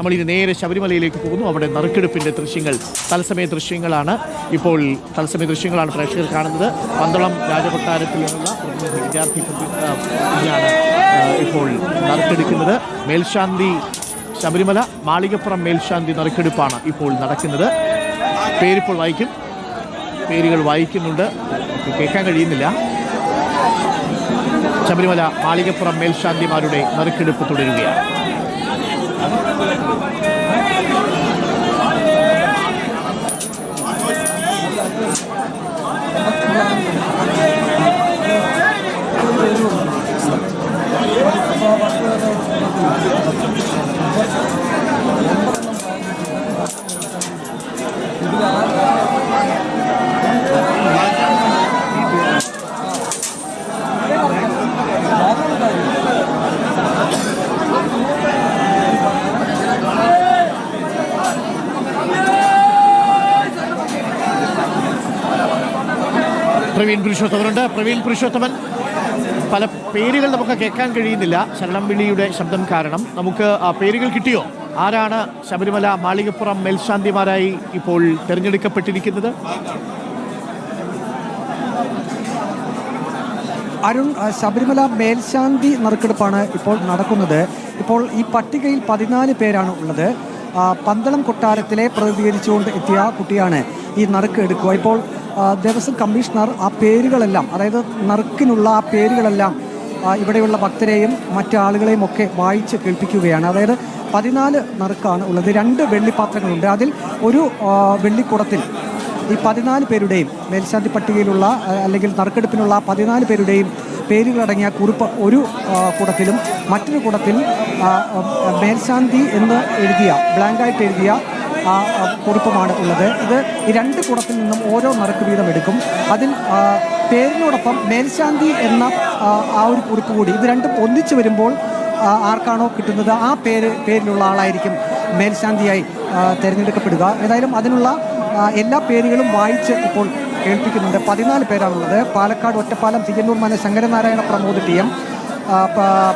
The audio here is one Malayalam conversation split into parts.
നമ്മൾ ഇനി നേരെ ശബരിമലയിലേക്ക് പോകുന്നു. അവിടെ നറുക്കെടുപ്പിൻ്റെ ദൃശ്യങ്ങൾ, തത്സമയ ദൃശ്യങ്ങളാണ് പ്രേക്ഷകർ കാണുന്നത്. പന്തളം രാജകൊട്ടാരത്തിൽ നിന്നുള്ള വിദ്യാർത്ഥി പ്രതിനിധിയാണ് ഇപ്പോൾ നറുക്കെടുക്കുന്നത്. മേൽശാന്തി ശബരിമല മാളികപ്പുറം മേൽശാന്തി നറുക്കെടുപ്പാണ് ഇപ്പോൾ നടക്കുന്നത്. പേരിപ്പോൾ വായിക്കും, പേരുകൾ വായിക്കുന്നുണ്ട്, കേൾക്കാൻ കഴിയുന്നില്ല. ശബരിമല മാളികപ്പുറം മേൽശാന്തിമാരുടെ നറുക്കെടുപ്പ് തുടരുകയാണ്. പ്രവീൺ പുരുഷോത്തമനുണ്ട്. പ്രവീൺ പുരുഷോത്തമൻ, പല പേരുകൾ നമുക്ക് കേൾക്കാൻ കഴിയുന്നില്ല ശരണം വിളിയുടെ ശബ്ദം കാരണം. നമുക്ക് ആ പേരുകൾ കിട്ടിയോ? ആരാണ് ശബരിമല മാളികപ്പുറം മേൽശാന്തിമാരായി ഇപ്പോൾ തിരഞ്ഞെടുക്കപ്പെട്ടിരിക്കുന്നത്? അരുൺ, ശബരിമല മേൽശാന്തി നറുക്കെടുപ്പാണ് ഇപ്പോൾ നടക്കുന്നത്. ഇപ്പോൾ ഈ പട്ടികയിൽ 14 പേരാണ് ഉള്ളത്. പന്തളം കൊട്ടാരത്തിലെ പ്രതിനിധീകരിച്ചുകൊണ്ട് എത്തിയ കുട്ടിയാണ് ഈ നറുക്ക് എടുക്കുക. ഇപ്പോൾ ദേവസ്വം കമ്മീഷണർ ആ പേരുകളെല്ലാം, അതായത് നറുക്കിനുള്ള ആ പേരുകളെല്ലാം ഇവിടെയുള്ള ഭക്തരെയും മറ്റു ആളുകളെയും ഒക്കെ വായിച്ച് കേൾപ്പിക്കുകയാണ്. അതായത് 14 നറുക്കാണ് ഉള്ളത്. 2 വെള്ളിപ്പാത്രങ്ങളുണ്ട്. അതിൽ ഒരു വെള്ളിക്കുടത്തിൽ ഈ 14 പേരുടെയും മേൽശാന്തി പട്ടികയിലുള്ള അല്ലെങ്കിൽ നറുക്കെടുപ്പിനുള്ള 14 പേരുടെയും പേരുകളടങ്ങിയ കുറിപ്പ് ഒരു കുടത്തിലും മറ്റൊരു കുടത്തിൽ മേൽശാന്തി എന്ന് എഴുതിയ, ബ്ലാങ്കായിട്ട് എഴുതിയ കുറിപ്പുമാണ് ഉള്ളത്. ഇത് ഈ 2 കുടത്തിൽ നിന്നും ഓരോ നറുക്ക് വീതം എടുക്കും. അതിൽ പേരിനോടൊപ്പം മേൽശാന്തി എന്ന ആ ഒരു കുറിപ്പ് കൂടി, ഇത് രണ്ടും ഒന്നിച്ചു വരുമ്പോൾ ആർക്കാണോ കിട്ടുന്നത് ആ പേരിലുള്ള ആളായിരിക്കും മേൽശാന്തിയായി തിരഞ്ഞെടുക്കപ്പെടുക. ഏതായാലും അതിനുള്ള എല്ലാ പേരുകളും വായിച്ച് ഇപ്പോൾ കേൾപ്പിക്കുന്നുണ്ട്. 14 പേരാണുള്ളത്. Palakkad Ottapalam Thiruvannur Mana Sankaranarayana Pramod T M,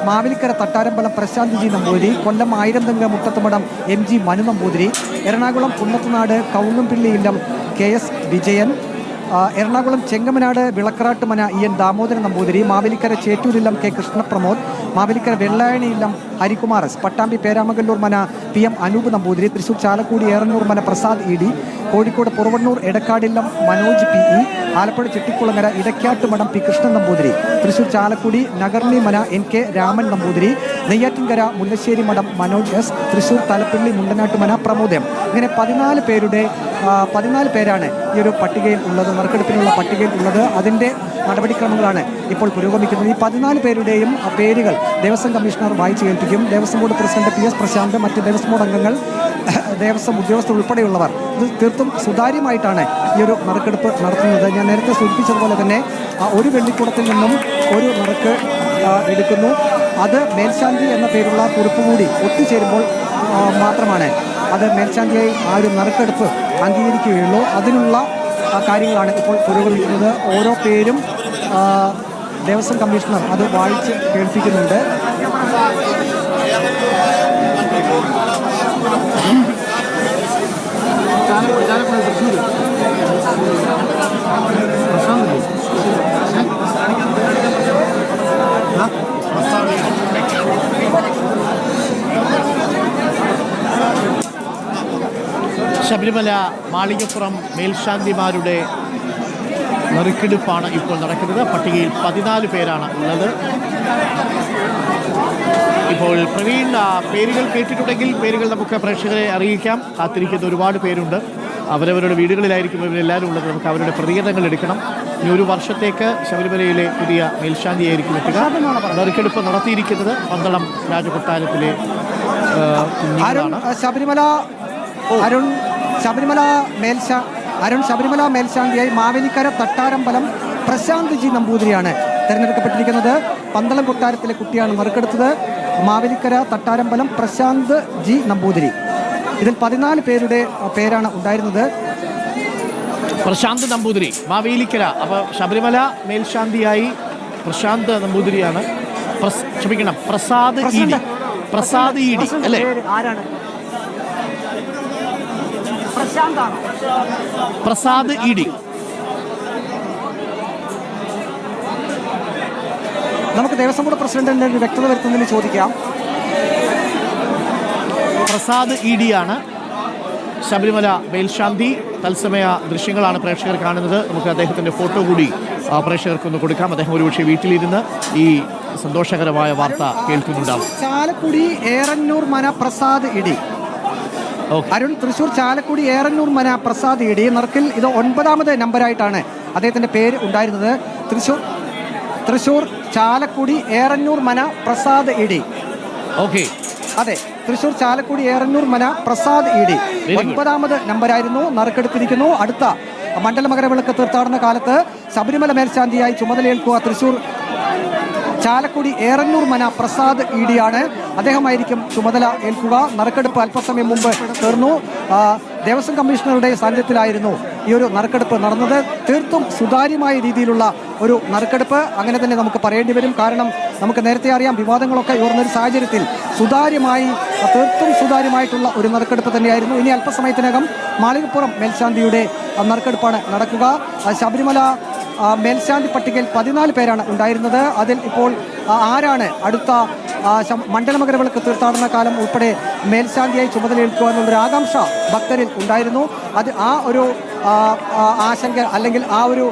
Mavelikkara Thattarambalam Prashanth G Namboothiri, Kollam Aayiramthengu Muttathumadam MG Manu Namboothiri, Ernakulam Kunnathunad Kaungampilly Illam KS Vijayan, Ernakulam Chengamanad വിളക്കറാട്ട് മന EN ദാമോദരൻ നമ്പൂതിരി, മാവേലിക്കര ചേറ്റൂരില്ലം K കൃഷ്ണപ്രമോദ്, മാവേലിക്കര വെള്ളായണി ഇല്ലം ഹരികുമാർ S, പട്ടാമ്പി പേരാമംഗല്ലൂർ മന PM Anoop Namboothiri, Thrissur Chalakudy Erannur Mana Prasad ED, Kozhikode പുറവണ്ണൂർ എടക്കാടില്ലം Manoj PE, Alappuzha Chettikulangara ഇടയ്ക്കാട്ടുമടം P Krishnan Namboothiri, Thrissur Chalakudy നഗർണി മന NK രാമൻ നമ്പൂതിരി, നെയ്യാറ്റിൻകര മുല്ലശ്ശേരി മഠം മനോജ് S, തൃശൂർ തലപ്പള്ളി മുണ്ടനാട്ട് മന പ്രമോദം. ഇങ്ങനെ 14 പേരാണ് ഈ ഒരു പട്ടികയിൽ ഉള്ളത്, നറുക്കെടുപ്പിനുള്ള പട്ടികയിൽ ഉള്ളത്. അതിൻ്റെ നടപടിക്രമങ്ങളാണ് ഇപ്പോൾ പുരോഗമിക്കുന്നത്. ഈ 14 പേരുടെയും പേരുകൾ ദേവസ്വം കമ്മീഷണർ വായിച്ചു കേൾപ്പിക്കും. Devaswom board president PS Prashanth, മറ്റ് ദേവസ്വം ബോർഡ് അംഗങ്ങൾ, ദേവസ്വം ഉദ്യോഗസ്ഥർ ഉൾപ്പെടെയുള്ളവർ ഇത് തീർത്തും സുതാര്യമായിട്ടാണ് ഈ ഒരു നറുക്കെടുപ്പ് നടത്തുന്നത്. ഞാൻ നേരത്തെ സൂചിപ്പിച്ചതുപോലെ തന്നെ ഒരു വെള്ളിക്കുടത്തിൽ നിന്നും ഒരു നറുക്ക് എടുക്കുന്നു. അത് മേൽശാന്തി എന്ന പേരുള്ള കുറിപ്പ് കൂടി ഒത്തുചേരുമ്പോൾ മാത്രമാണ് അത് മേൽശാന്തിയായി ആ ഒരു നറുക്കെടുപ്പ് അംഗീകരിക്കുകയുള്ളൂ. അതിനുള്ള കാര്യങ്ങളാണ് ഇപ്പോൾ പുരോഗമിക്കുന്നത്. ഓരോ പേരും ദേവസ്വം കമ്മീഷണർ അത് വായിച്ച് കേൾപ്പിക്കുന്നുണ്ട്. ശബരിമല മാളികപ്പുറം മേൽശാന്തിമാരുടെ നറുക്കെടുപ്പാണ് ഇപ്പോൾ നടക്കുന്നത്. പട്ടികയിൽ 14 പേരാണ് ഉള്ളത്. ഇപ്പോൾ പ്രവീൺ, പേരുകൾ കേട്ടിട്ടുണ്ടെങ്കിൽ പേരുകൾ നമുക്ക് പ്രേക്ഷകരെ അറിയിക്കാം. കാത്തിരിക്കുന്ന ഒരുപാട് പേരുണ്ട്. അവരവരുടെ വീടുകളിലായിരിക്കും ഇവരെല്ലാവരും ഉള്ളത്. നമുക്ക് അവരുടെ പ്രതികരണങ്ങൾ എടുക്കണം. ഇനി ഒരു വർഷത്തേക്ക് ശബരിമലയിലെ പുതിയ മേൽശാന്തിയായിരിക്കും എത്തുക. നറുക്കെടുപ്പ് നടത്തിയിരിക്കുന്നത് പന്തളം രാജകൊട്ടാരത്തിലെ ശബരിമല മേൽശാന്തിയായി മാവേലിക്കര തട്ടാരമ്പലം പ്രശാന്ത് ജി നമ്പൂതിരിയാണ് തിരഞ്ഞെടുക്കപ്പെട്ടിരിക്കുന്നത്. പന്തളം കൊട്ടാരത്തിലെ കുട്ടിയാണ് നറുക്കെടുത്തത്. മാവേലിക്കര തട്ടാരമ്പലം പ്രശാന്ത് ജി നമ്പൂതിരി. ഇതിൽ 14 പേരുടെ പേരാണ് ഉണ്ടായിരുന്നത്. പ്രശാന്ത് നമ്പൂതിരി മാവേലിക്കര. അപ്പോൾ ശബരിമല മേൽശാന്തിയായി പ്രശാന്ത് നമ്പൂതിരിയാണ്. ക്ഷമിക്കണം, പ്രസാദ് ഇ ഡി അല്ലേ? Prasad E D. നമുക്ക് ദേവസ്വം ബോർഡ് പ്രസിഡന്റിന്റെ ഒരു വ്യക്തത വരുത്തുന്നതിന് ചോദിക്കാം. പ്രസാദ് ഇ ഡി ആണ് ശബരിമല മേൽശാന്തി. തത്സമയ ദൃശ്യങ്ങളാണ് പ്രേക്ഷകർ കാണുന്നത്. നമുക്ക് അദ്ദേഹത്തിൻ്റെ ഫോട്ടോ കൂടി പ്രേക്ഷകർക്കൊന്ന് കൊടുക്കാം. അദ്ദേഹം ഒരുപക്ഷെ വീട്ടിലിരുന്ന് ഈ സന്തോഷകരമായ വാർത്ത കേൾക്കുന്നുണ്ടാവും. Chalakudy Erannur Mana Prasad E D. Arun, Thrissur Chalakudy Erannur Mana Prasad E D. നറുക്കിൽ ഇത് 9ാമത് നമ്പറായിട്ടാണ് അദ്ദേഹത്തിൻ്റെ പേര് ഉണ്ടായിരുന്നത്. Thrissur Chalakudy Erannur Mana Prasad E D. Okay, അതെ, തൃശൂർ ചാലക്കുടി ഏറന്നൂർ മന പ്രസാദ് ഇ ഡി 9ാമത് നമ്പരായിരുന്നു. നറുക്കെടുത്തിരിക്കുന്നു. അടുത്ത മണ്ഡലമകരവിളക്ക് തീർത്ഥാടന കാലത്ത് ശബരിമല മേൽശാന്തിയായി ചുമതലയേൽക്കുക തൃശൂർ ചാലക്കുടി ഏറന്നൂർ മന പ്രസാദ് ഇ ഡി ആണ്. അദ്ദേഹമായിരിക്കും ചുമതല ഏൽക്കുക. നറുക്കെടുപ്പ് അല്പസമയം മുമ്പ് തീർന്നു. ദേവസ്വം കമ്മീഷണറുടെ സാന്നിധ്യത്തിലായിരുന്നു ഈ ഒരു നറുക്കെടുപ്പ് നടന്നത്. തീർത്തും സുതാര്യമായ രീതിയിലുള്ള ഒരു നറുക്കെടുപ്പ് അങ്ങനെ തന്നെ നമുക്ക് പറയേണ്ടി വരും. കാരണം നമുക്ക് നേരത്തെ അറിയാം, വിവാദങ്ങളൊക്കെ ഉയർന്നൊരു സാഹചര്യത്തിൽ തീർത്തും സുതാര്യമായിട്ടുള്ള ഒരു നറുക്കെടുപ്പ് തന്നെയായിരുന്നു. ഇനി അല്പസമയത്തിനകം മാളികപ്പുറം മേൽശാന്തിയുടെ നറുക്കെടുപ്പാണ് നടക്കുക. ശബരിമല മേൽശാന്തി പട്ടികയിൽ 14 പേരാണ് ഉണ്ടായിരുന്നത്. അതിൽ ഇപ്പോൾ ആരാണ് അടുത്ത മണ്ഡലമകരവിളക്ക് തീർത്ഥാടന കാലം ഉൾപ്പെടെ മേൽശാന്തിയായി ചുമതലയേൽക്കുക എന്നുള്ളൊരു ആകാംക്ഷ ഭക്തരിൽ ഉണ്ടായിരുന്നു. അത് ആ ഒരു ആശങ്ക അല്ലെങ്കിൽ ആ ഒരു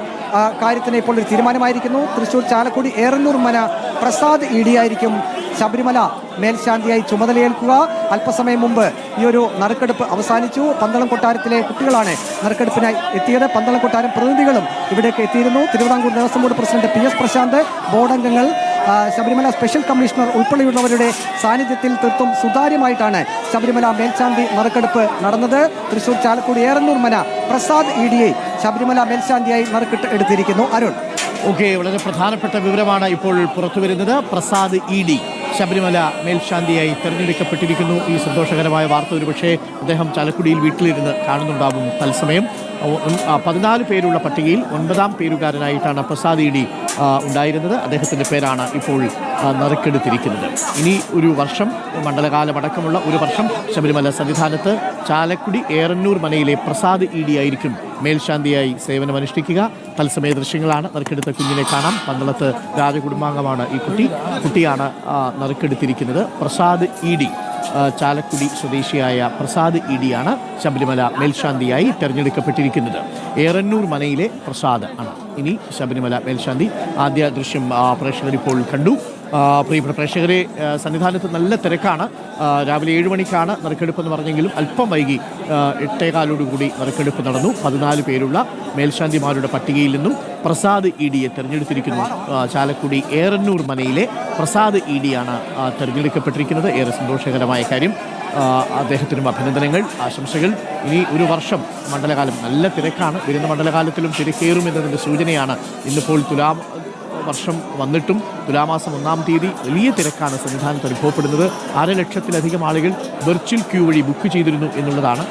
കാര്യത്തിന് ഇപ്പോൾ ഒരു തീരുമാനമായിരിക്കുന്നു. തൃശൂർ ചാലക്കുടി ഏറന്നൂർ മന പ്രസാദ് ഇ ഡി ആയിരിക്കും ശബരിമല മേൽശാന്തിയായി ചുമതലയേൽക്കുക. അല്പസമയം മുമ്പ് ഈ ഒരു നറുക്കെടുപ്പ് അവസാനിച്ചു. പന്തളം കൊട്ടാരത്തിലെ കുട്ടികളാണ് നറുക്കെടുപ്പിനായി എത്തിയത്. പന്തളം കൊട്ടാരം പ്രതിനിധികളും ഇവിടേക്ക് എത്തിയിരുന്നു. Thiruvithamkoor Devaswom board president PS Prashanth, board അംഗങ്ങൾ, ശബരിമല സ്പെഷ്യൽ കമ്മീഷണർ ഉൾപ്പെടെയുള്ളവരുടെ സാന്നിധ്യത്തിൽ തീർത്തും സുതാര്യമായിട്ടാണ് ശബരിമല മേൽശാന്തി നറുക്കെടുപ്പ് നടന്നത്. തൃശൂർ ചാലക്കുടി ഏറന്നൂർ മന പ്രസാദ് ഇ ഡിയെ ശബരിമല മേൽശാന്തിയായി നറുക്കിട്ട് എടുത്തിരിക്കുന്നു. അരുൺ, ഓക്കെ, വളരെ പ്രധാനപ്പെട്ട വിവരമാണ് ഇപ്പോൾ പുറത്തു വരുന്നത്. പ്രസാദ് ഇ ഡി ശബരിമല മേൽശാന്തിയായി തെരഞ്ഞെടുക്കപ്പെട്ടിരിക്കുന്നു. ഈ സന്തോഷകരമായ വാർത്ത ഒരുപക്ഷെ അദ്ദേഹം ചാലക്കുടിയിൽ വീട്ടിലിരുന്ന് കാണുന്നുണ്ടാവും തത്സമയം. 14 പേരുള്ള പട്ടികയിൽ 9ാം പേരുകാരനായിട്ടാണ് പ്രസാദ് ഇ ഡി ഉണ്ടായിരുന്നത്. അദ്ദേഹത്തിൻ്റെ പേരാണ് ഇപ്പോൾ നറുക്കെടുത്തിരിക്കുന്നത്. ഇനി ഒരു വർഷം, മണ്ഡലകാലമടക്കമുള്ള ഒരു വർഷം ശബരിമല സന്നിധാനത്ത് ചാലക്കുടി ഏറന്നൂർ മനയിലെ പ്രസാദ് ഇ ഡി ആയിരിക്കും മേൽശാന്തിയായി സേവനമനുഷ്ഠിക്കുക. തത്സമയ ദൃശ്യങ്ങളാണ്. നറുക്കെടുത്ത കുഞ്ഞിനെ കാണാം. പന്തളത്ത് രാജകുടുംബാംഗമാണ് ഈ കുട്ടിയാണ് നറുക്കെടുത്തിരിക്കുന്നത്. പ്രസാദ് ഇ ഡി, ചാലക്കുടി സ്വദേശിയായ പ്രസാദ് ഇ ഡി ആണ് ശബരിമല മേൽശാന്തിയായി തെരഞ്ഞെടുക്കപ്പെട്ടിരിക്കുന്നത്. ഏറന്നൂർ മനയിലെ പ്രസാദ് ആണ് ഇനി ശബരിമല മേൽശാന്തി. ആദ്യ ദൃശ്യം പ്രേക്ഷകർ ഇപ്പോൾ കണ്ടു. പ്രിയപ്പെട്ട പ്രേക്ഷകരെ, സന്നിധാനത്ത് നല്ല തിരക്കാണ്. രാവിലെ 7 മണിക്കാണ് നറുക്കെടുപ്പ് എന്ന് പറഞ്ഞെങ്കിലും അല്പം വൈകി 8:15 നറുക്കെടുപ്പ് നടന്നു. 14 പേരുള്ള മേൽശാന്തിമാരുടെ പട്ടികയിൽ നിന്നും പ്രസാദ് ഇ ഡിയെ തെരഞ്ഞെടുത്തിരിക്കുന്നു. ചാലക്കുടി ഏറന്നൂർ മനയിലെ പ്രസാദ് ഇ ഡിയാണ് തെരഞ്ഞെടുക്കപ്പെട്ടിരിക്കുന്നത്. ഏറെ സന്തോഷകരമായ കാര്യം. അദ്ദേഹത്തിനും അഭിനന്ദനങ്ങൾ, ആശംസകൾ. ഇനി ഒരു വർഷം മണ്ഡലകാലം നല്ല തിരക്കാണ്. വരുന്ന മണ്ഡലകാലത്തിലും തിരക്കേറുമെന്നതിൻ്റെ സൂചനയാണ്. ഇന്നിപ്പോൾ വർഷം വന്നിട്ടും തുലാമാസം 1-ാം തീയതി വലിയ തിരക്കാണ് സന്നിധാനത്ത് അനുഭവപ്പെടുന്നത്. 1/2 ലക്ഷത്തിലധികം ആളുകൾ വെർച്വൽ ക്യൂ വഴി ബുക്ക് ചെയ്തിരുന്നു എന്നുള്ളതാണ്.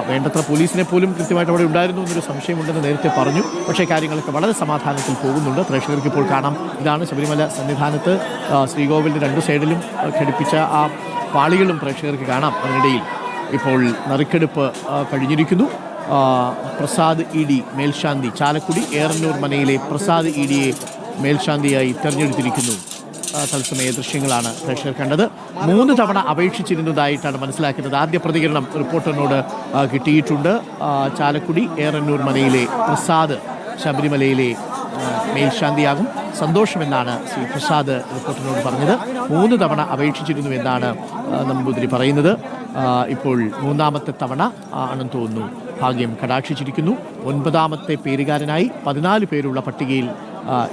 വേണ്ടത്ര പോലീസിനെ പോലും കൃത്യമായിട്ട് അവിടെ ഉണ്ടായിരുന്നു എന്നൊരു സംശയമുണ്ടെന്ന് നേരത്തെ പറഞ്ഞു. പക്ഷേ കാര്യങ്ങളൊക്കെ വളരെ സമാധാനത്തിൽ പോകുന്നുണ്ട്. പ്രേക്ഷകർക്ക് ഇപ്പോൾ കാണാം. ഇതാണ് ശബരിമല സന്നിധാനത്ത് ശ്രീകോവിലിൻ്റെ 2 സൈഡിലും ഘടിപ്പിച്ച ആ പാളികളും പ്രേക്ഷകർക്ക് കാണാം. അതിനിടയിൽ ഇപ്പോൾ നറുക്കെടുപ്പ് കഴിഞ്ഞിരിക്കുന്നു. പ്രസാദ് ഇ ഡി മേൽശാന്തി, ചാലക്കുടി ഏറന്നൂർ മനയിലെ പ്രസാദ് ഇ ഡിയെ മേൽശാന്തിയായി തെരഞ്ഞെടുത്തിരിക്കുന്നു. തത്സമയ ദൃശ്യങ്ങളാണ് പ്രേക്ഷകർ കണ്ടത്. 3 തവണ അപേക്ഷിച്ചിരുന്നതായിട്ടാണ് മനസ്സിലാക്കുന്നത്. ആദ്യ പ്രതികരണം റിപ്പോർട്ടറിനോട് കിട്ടിയിട്ടുണ്ട്. ചാലക്കുടി ഏറന്നൂർ മനയിലെ പ്രസാദ് ശബരിമലയിലെ മേൽശാന്തിയാകും. സന്തോഷമെന്നാണ് ശ്രീ പ്രസാദ് റിപ്പോർട്ടറിനോട് പറഞ്ഞത്. 3 തവണ അപേക്ഷിച്ചിരുന്നു എന്നാണ് നമ്പൂതിരി പറയുന്നത്. ഇപ്പോൾ 3ാമത്തെ തവണ ആണെന്ന് തോന്നുന്നു ഭാഗ്യം കടാക്ഷിച്ചിരിക്കുന്നു. 9ാമത്തെ പേരുകാരനായി 14 പേരുള്ള പട്ടികയിൽ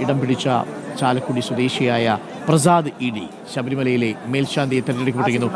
ഇടം പിടിച്ച ചാലക്കുടി സ്വദേശിയായ പ്രസാദ് ഇ ഡി ശബരിമലയിലെ മേൽശാന്തിയെ തെരഞ്ഞെടുക്കപ്പെട്ടിരിക്കുന്നു.